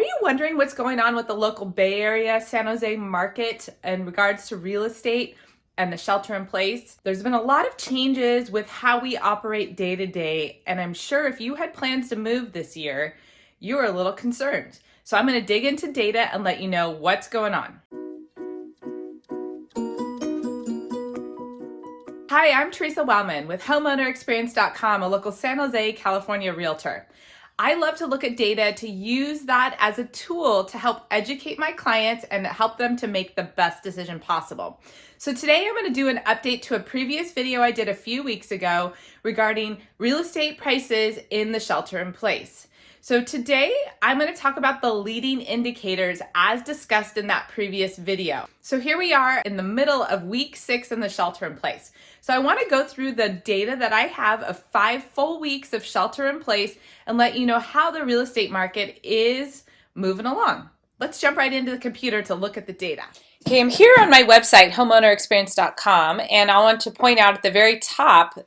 Are you wondering what's going on with the local Bay Area, San Jose market in regards to real estate and the shelter in place? There's been a lot of changes with how we operate day to day, and I'm sure if you had plans to move this year, you are a little concerned. So I'm going to dig into data and let you know what's going on. Hi, I'm Theresa Wellman with HomeownerExperience.com, a local San Jose, California realtor. I love to look at data to use that as a tool to help educate my clients and help them to make the best decision possible. So today I'm going to do an update to a previous video I did a few weeks ago regarding real estate prices in the shelter in place. So today I'm going to talk about the leading indicators as discussed in that previous video. So here we are in the middle of week 6 in the shelter in place. So I want to go through the data that I have of 5 full weeks of shelter in place and let you know how the real estate market is moving along. Let's jump right into the computer to look at the data. Okay, I'm here on my website, homeownerexperience.com, and I want to point out at the very top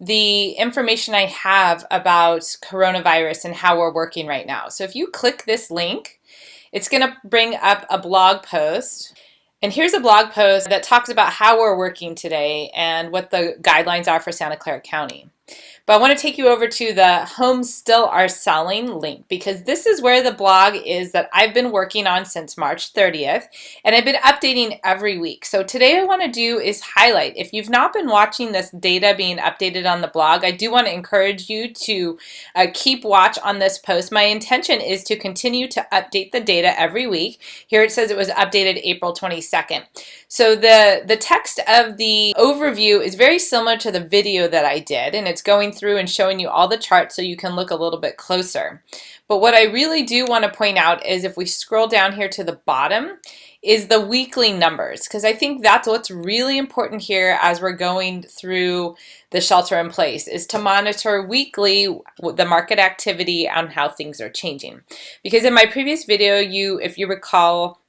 the information I have about coronavirus and how we're working right now. So if you click this link, it's going to bring up a blog post. And here's a blog post that talks about how we're working today and what the guidelines are for Santa Clara County. But I want to take you over to the Homes Still Are Selling link, because this is where the blog is that I've been working on since March 30th, and I've been updating every week. So today I want to do is highlight, if you've not been watching this data being updated on the blog, I do want to encourage you to keep watch on this post. My intention is to continue to update the data every week. Here it says it was updated April 22nd. So the text of the overview is very similar to the video that I did, and it's going through and showing you all the charts so you can look a little bit closer. But what I really do want to point out is if we scroll down here to the bottom is the weekly numbers, because I think that's what's really important here as we're going through the shelter in place, is to monitor weekly the market activity and how things are changing. Because in my previous video, if you recall,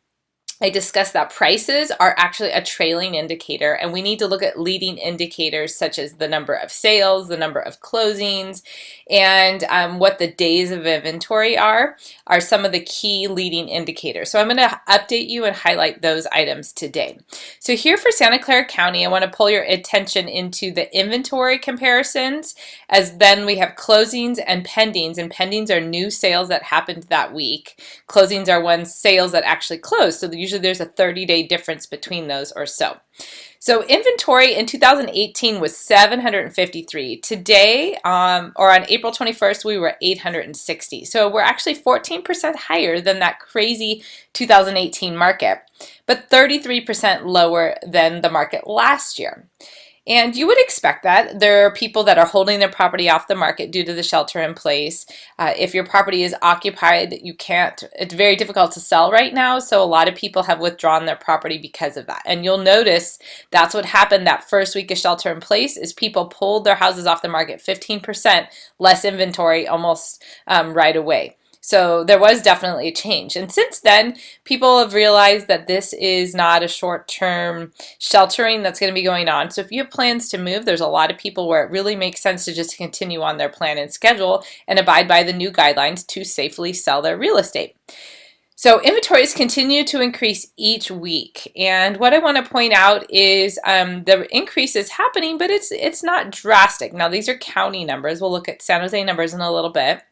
I discussed that prices are actually a trailing indicator, and we need to look at leading indicators such as the number of sales, the number of closings, and what the days of inventory are some of the key leading indicators. So I'm going to update you and highlight those items today. So here for Santa Clara County, I want to pull your attention into the inventory comparisons, as then we have closings and pendings, and pendings are new sales that happened that week. Closings are sales that actually closed, so usually there's a 30-day difference between those or so. So inventory in 2018 was 753. Today, or on April 21st, we were 860. So we're actually 14% higher than that crazy 2018 market, but 33% lower than the market last year. And you would expect that. There are people that are holding their property off the market due to the shelter in place. If your property is occupied, it's very difficult to sell right now, so a lot of people have withdrawn their property because of that. And you'll notice that's what happened that first week of shelter in place, is people pulled their houses off the market, 15% less inventory almost right away. So there was definitely a change. And since then, people have realized that this is not a short-term sheltering that's going to be going on. So if you have plans to move, there's a lot of people where it really makes sense to just continue on their plan and schedule and abide by the new guidelines to safely sell their real estate. So inventories continue to increase each week, and what I want to point out is the increase is happening, but it's not drastic. Now these are county numbers. We'll look at San Jose numbers in a little bit.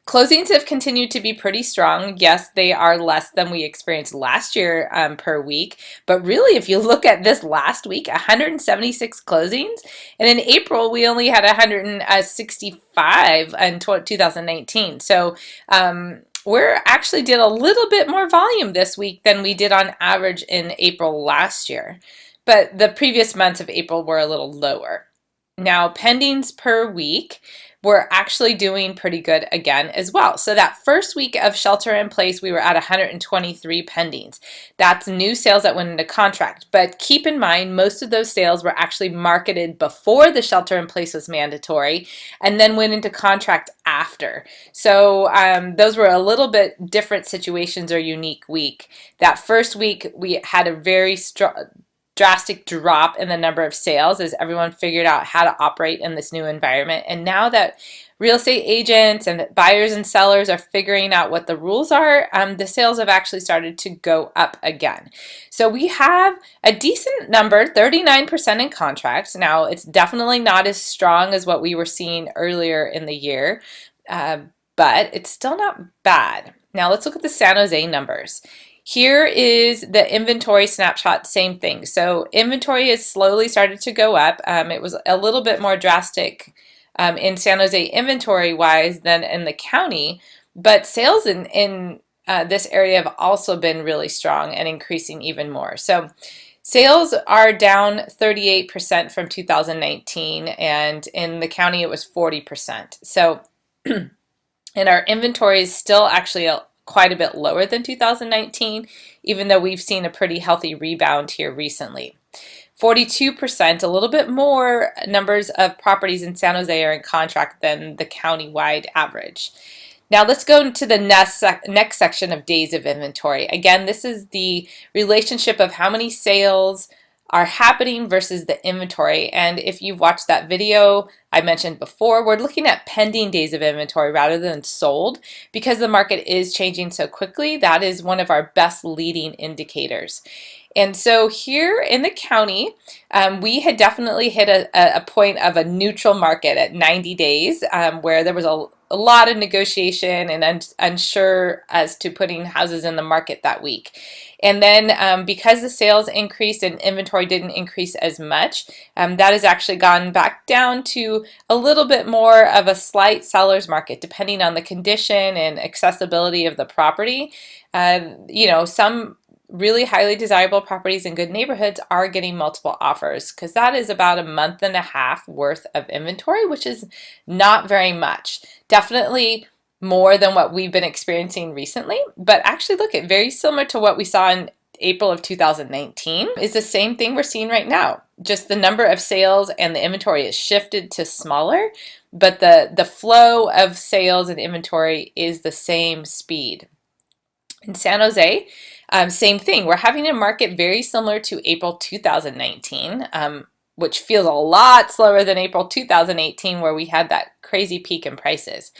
Closings have continued to be pretty strong. Yes, they are less than we experienced last year per week, but really if you look at this last week, 176 closings, and in April we only had 165 in 2019. So we actually did a little bit more volume this week than we did on average in April last year, but the previous months of April were a little lower. Now pendings per week, we're actually doing pretty good again as well. So that first week of shelter in place, we were at 123 pendings. That's new sales that went into contract. But keep in mind, most of those sales were actually marketed before the shelter in place was mandatory and then went into contract after. So those were a little bit different situations or unique week. That first week, we had a very drastic drop in the number of sales as everyone figured out how to operate in this new environment. And now that real estate agents and buyers and sellers are figuring out what the rules are, the sales have actually started to go up again. So we have a decent number, 39% in contracts. Now, it's definitely not as strong as what we were seeing earlier in the year, but it's still not bad. Now, let's look at the San Jose numbers. Here is the inventory snapshot, same thing. So inventory has slowly started to go up. It was a little bit more drastic in San Jose inventory-wise than in the county, but sales in this area have also been really strong and increasing even more. So sales are down 38% from 2019, and in the county it was 40%. So, and our inventory is still actually quite a bit lower than 2019, even though we've seen a pretty healthy rebound here recently. 42%, a little bit more numbers of properties in San Jose are in contract than the county-wide average. Now let's go into the next section of days of inventory. Again, this is the relationship of how many sales are happening versus the inventory. And if you've watched that video I mentioned before, we're looking at pending days of inventory rather than sold because the market is changing so quickly. That is one of our best leading indicators. And so here in the county, we had definitely hit a point of a neutral market at 90 days where there was a lot of negotiation and unsure as to putting houses in the market that week. And then because the sales increased and inventory didn't increase as much, that has actually gone back down to a little bit more of a slight seller's market, depending on the condition and accessibility of the property. You know, some really highly desirable properties in good neighborhoods are getting multiple offers because that is about a month and a half worth of inventory, which is not very much. Definitely more than what we've been experiencing recently, but actually look at very similar to what we saw in April of 2019 is the same thing we're seeing right now. Just the number of sales and the inventory is shifted to smaller, but the flow of sales and inventory is the same speed. In San Jose, same thing. We're having a market very similar to April 2019, which feels a lot slower than April 2018, where we had that crazy peak in prices.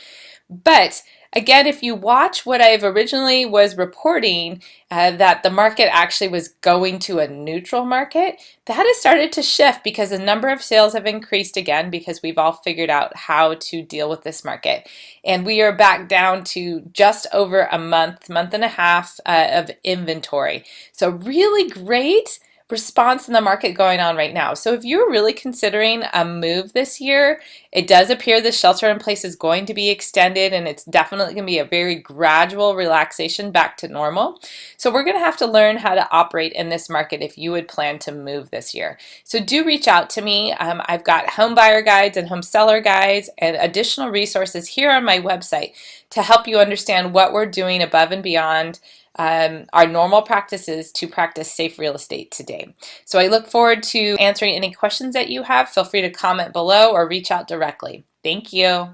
But again, if you watch what I've originally was reporting, that the market actually was going to a neutral market, that has started to shift because the number of sales have increased again because we've all figured out how to deal with this market. And we are back down to just over a month and a half of inventory. So really great response in the market going on right now. So if you're really considering a move this year, it does appear the shelter in place is going to be extended, and it's definitely going to be a very gradual relaxation back to normal. So we're going to have to learn how to operate in this market if you would plan to move this year. So do reach out to me. I've got home buyer guides and home seller guides and additional resources here on my website to help you understand what we're doing above and beyond our normal practices to practice safe real estate today. So I look forward to answering any questions that you have. Feel free to comment below or reach out directly. Thank you.